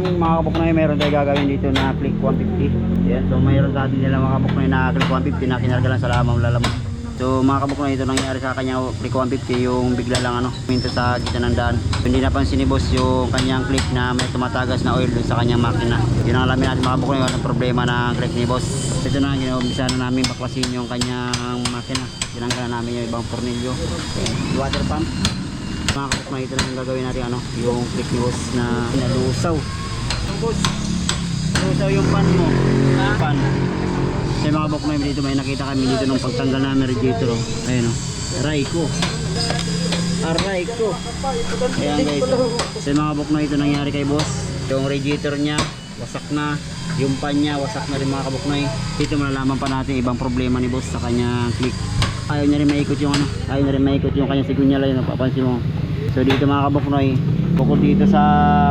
Mga kabuknoy, meron tayo gagawin dito na click 150. Yan, so mayroon sa atin nila mga kabuknoy na click 150 na kinarga lang sa lamang lalamang. So mga kabuknoy, ito nangyari sa kanya click 150, yung bigla lang minto sa gitna ng daan. Hindi napansin ni boss yung kanyang click na may tumatagas na oil dun sa kanyang makina. Yun ang alamin natin mga kabuknoy, anong problema ng click ni boss. Ito na, ginaumpisa na namin baklasin yung kanyang makina. Tinanggal na namin yung ibang tornilyo. Water pump. Mga kabuknoy, ito na yung gagawin natin yung click ni boss na nalusaw. Boss, lusaw yung pan mo. Pan. Sa mga kabuknoy, dito may nakita kami dito nung pagtanggal namin radiator. Ayun o. Aray ko. Ayan guys. Sa mga kabuknoy, ito nangyari kay boss. Yung radiator niya wasak na. Yung pan niya wasak na rin mga kabuknoy. Dito malalaman pa natin ibang problema ni boss sa kanyang click. Ayaw niya rin maikot yung ayaw niya rin maikot yung kanyang sigunyala yun. Napapansin mo. So dito mga kabuknoy, bukod dito sa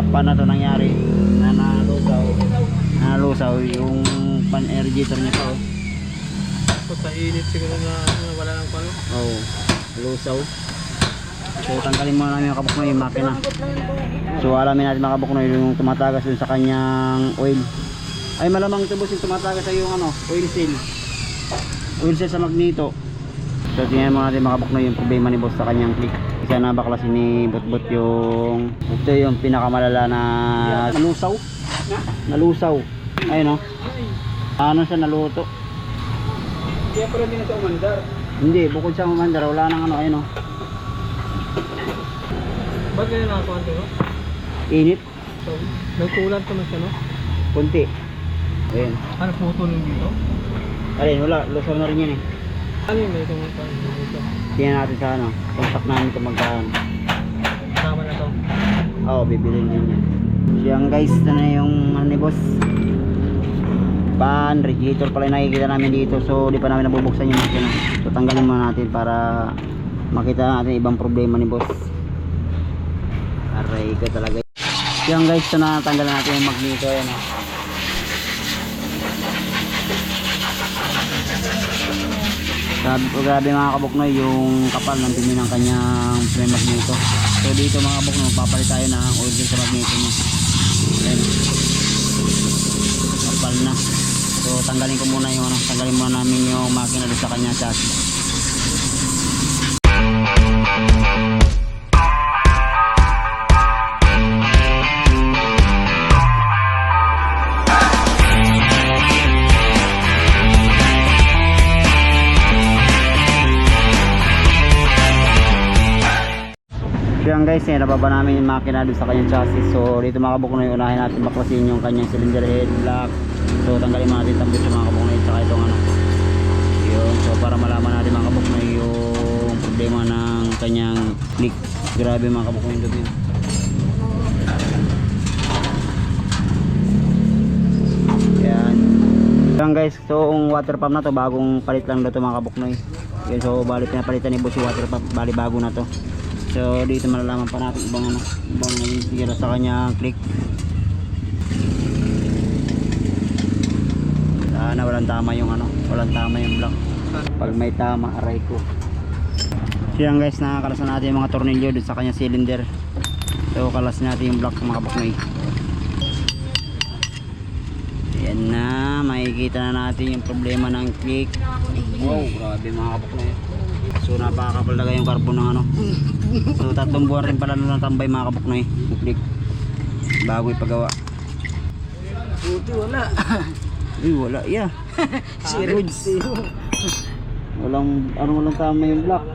pan na to nangyari na nalusaw yung pan radiator niya pa. So sa init siguro na wala nang palo. Oo, lusaw. So tanggalin muna namin yung kabuknoy yung makina. So alamin natin mga kabuknoy yung tumatagas dun sa kanyang oil. Ay malamang ito boss yung tumatagas sa yung oil seal. Oil seal sa magneto. So tingnan mo natin mga kabuknoy yung problema ni boss sa kanyang click. Kasi nabaklasin ni Butbut yung ito yung pinakamalala na nalusaw. Ayun o. Ano siya naluto? Kaya pala din sa umandar. Hindi, bukod sa umandar wala nang ayun o. Ba't ganyan nakakuha ito? Init. So, nagkulat naman siya, no? Kunti. Ayun. Ano putol yung dito? Ayun, wala. Lusaw na rin yan eh. Ano yung may itong dito? Tingnan natin sa contact namin kung magkaan. Tama na to. Oo, bibilin din yan. Siyang guys, ito na yung ni boss. Pan, radiator pala yung nakikita namin dito. So di pa namin nabubuksan yung makina. So tanggalin muna natin para makita natin ibang problema ni boss. Aray ka talaga. Siyang guys, ito na tanggalan natin yung magneto. Ayan o. Grabe mga kabuknoy yung kapal ng pini ng kanyang frame magneto. So dito mga kabuknoy, papalit tayo ng oil sa magneto niya. Ayan. Kapal na. So tanggalin ko muna yung tanggalin muna namin yung makina doon sa kanya chassis. Yan guys, nababa namin yung makina doon sa kanyang chassis. So dito mga kabuknoy, unahin natin baklasin yung kanyang cylinder head block. So tanggalin natin tambit sa mga kabuknoy at saka itong yun. So para malaman natin mga kabuknoy yung problema ng kanyang click. Grabe mga kabuknoy doon yun. Yan. Yan guys, so yung water pump na to bagong palit lang na to mga kabuknoy. Yun, so bali pinapalitan ni boss yung water pump, bali bago na to. So dito malalaman pa natin ibang sira sa kanya click. Sana walang tama yung walang tama yung block. Pag may tama, aray ko. So yan guys, nakakalasan natin yung mga tornilyo dun sa kanya cylinder. So kalas natin yung block mga kabuknoy. Yan na, makikita na natin yung problema ng click. Wow, grabe mga kabuknoy. So napakakapal talaga yung carbon ng So 3 buwan rin pala nung natambay mga kabuknoy yung click bago ipagawa. Buti wala. Uy, wala yeah. Walang tama yung block.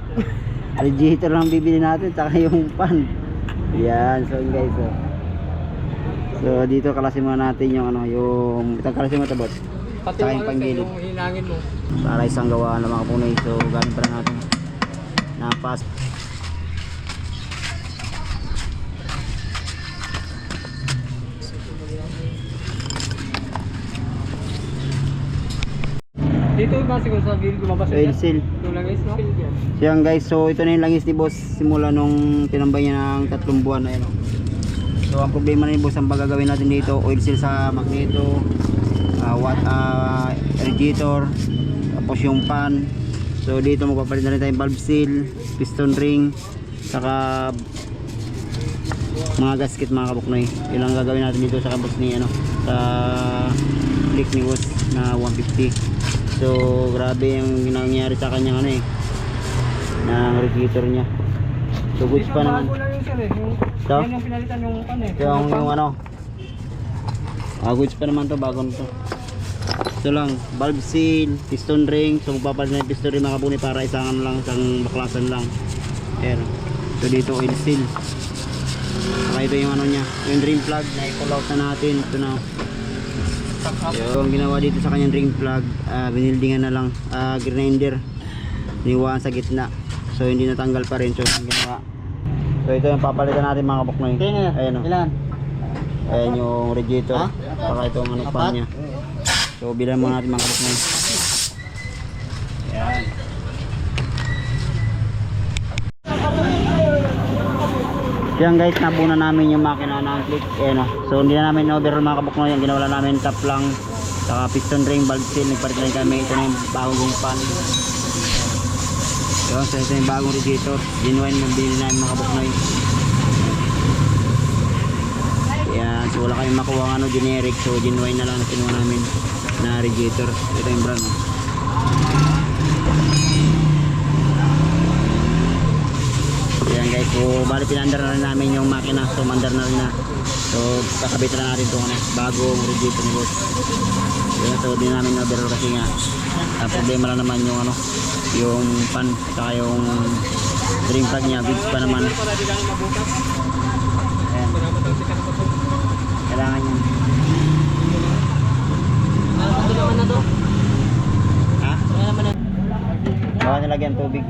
Radiator lang bibili natin saka yung pan. Yan, so guys so dito kalasin muna natin yung yung kalasin mo tabot saka yung panggilid yung hinangin mo para isang gawa ng mga kabuknoy. So gamit pa natin napas. dito ba siguro sa gilid lumabas oil seal yung langis, no? So yan guys, so ito na yung langis ni boss simula nung tinambay niya ng 3 buwan na yun. So ang problema na ni boss, ang gagawin natin dito, oil seal sa magneto, radiator, tapos yung pan. So dito magpapalit na rin tayong valve seal, piston ring, saka mga gasket mga kabuknoy. Yun lang gagawin natin dito sa kabus ni ano, sa click ni boss na 150. So grabe yung nangyari sa kanyang ano ng radiator niya. So goods pa naman. Bago lang yung sir eh. Ito? Yan yung pinalitan yung ano eh. Yung ano, goods pa naman to, bago na to. Ito lang, valve seal, piston ring. So magpapalit na yung piston ring mga kabuknoy para isang lang, isang baklasan lang. Ayan. So dito oil seal. Saka ito yung ano niya, yung drain plug na i-pull out na natin. Ito na. So ang ginawa dito sa kanyang drain plug, binildingan na lang, grinder. Niwaan sa gitna. So hindi natanggal pa rin. So ang ginawa. So ito yung papalitan natin mga kabuknoy. Ayan o. Ilan? Ayan yung radiator. Saka itong ano pan niya. So bilan muna natin mga kabuknoy. Ayan. Yan guys, nabuna namin yung makina ng click. Ayan o. So hindi na namin overhaul mga kabuknoy. Yung ginawa namin tap lang. Saka piston ring, valve seal. Nagpalit rin kami. Ito na yung bagong pan. Yun, so ito yung bagong radiator. Genuine yung binili namin mga kabuknoy. Ayan, so wala kayong makuha ng ano, generic. So genuine na lang na kinuha namin na radiator. Ito yung brand. Ayan guys, so bali pinandar na rin namin yung makina. So mandar na rin na. So kakabit na natin itong bagong radiator ni boss. Ayan, so di namin overhaul kasi nga problema lang naman yung ano, yung pan saka yung drain plug niya, goods pa naman. Para di lang mabukas. Ayan, Para matalsikan pa to. kailangan yan. Ano naman na to? Ha? Ano naman na? Baka nilagyan tubig.